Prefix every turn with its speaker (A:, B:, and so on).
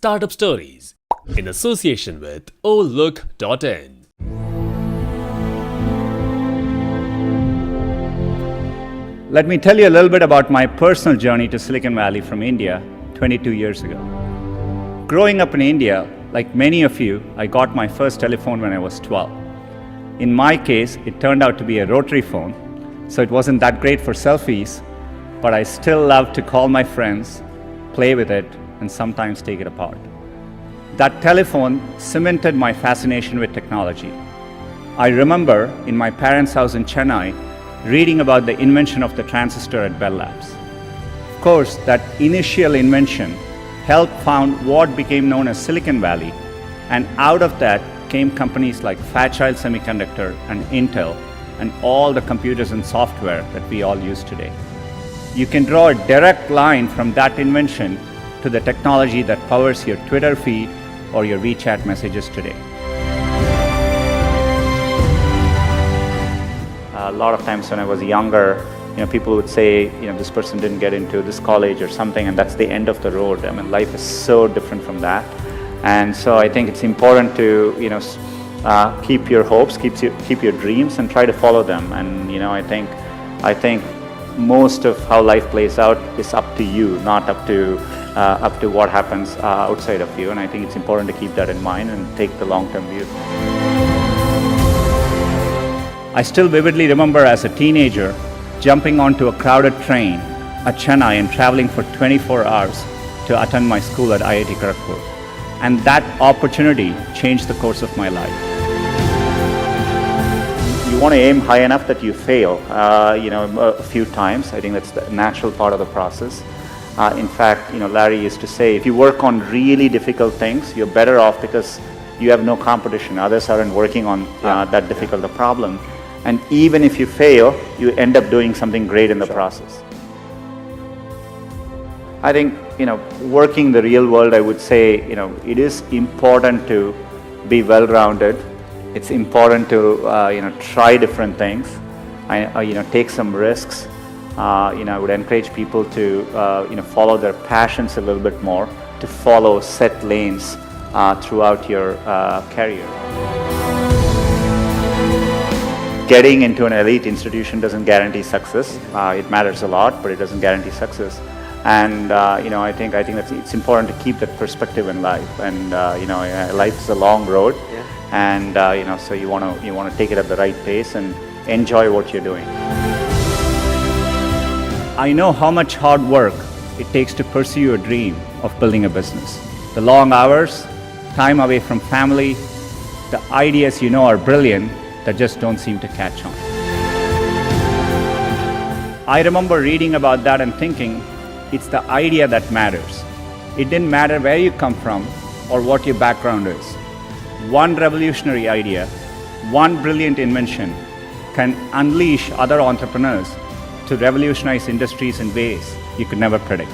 A: Startup Stories in association with Olook.in.
B: Let me tell you a little bit about my personal journey to Silicon Valley from India 22 years ago. Growing up in India, like many of you, I got my first telephone when I was 12. In my case, it turned out to be a rotary phone, so it wasn't that great for selfies, but I still loved to call my friends, play with it, and sometimes take it apart. That telephone cemented my fascination with technology. I remember in my parents' house in Chennai reading about the invention of the transistor at Bell Labs. Of course, that initial invention helped found what became known as Silicon Valley, and out of that came companies like Fairchild Semiconductor and Intel and all the computers and software that we all use today. You can draw a direct line from that invention to the technology that powers your Twitter feed or your WeChat messages today. A lot of times when I was younger, people would say, this person didn't get into this college or something, and that's the end of the road. I mean, life is so different from that. And so I think it's important to, keep your hopes, keep your dreams, and try to follow them. And I think most of how life plays out is up to you, not up to what happens outside of you. And I think it's important to keep that in mind and take the long-term view. I still vividly remember as a teenager jumping onto a crowded train at Chennai and traveling for 24 hours to attend my school at IIT Kharagpur. And that opportunity changed the course of my life. You want to aim high enough that you fail, a few times. I think that's the natural part of the process. In fact, Larry used to say, if you work on really difficult things, you're better off because you have no competition. Others aren't working on that difficult a problem. And even if you fail, you end up doing something great in the process. I think, working the real world, I would say, it is important to be well-rounded. It's important to, try different things. Take some risks. I would encourage people to, follow their passions a little bit more, to follow set lanes throughout your career. Getting into an elite institution doesn't guarantee success. It matters a lot, but it doesn't guarantee success. And I think it's important to keep that perspective in life. And life is a long road, and so you want to take it at the right pace and enjoy what you're doing. I know how much hard work it takes to pursue your dream of building a business. The long hours, time away from family, the ideas are brilliant that just don't seem to catch on. I remember reading about that and thinking, it's the idea that matters. It didn't matter where you come from or what your background is. One revolutionary idea, one brilliant invention can unleash other entrepreneurs to revolutionize industries in ways you could never predict.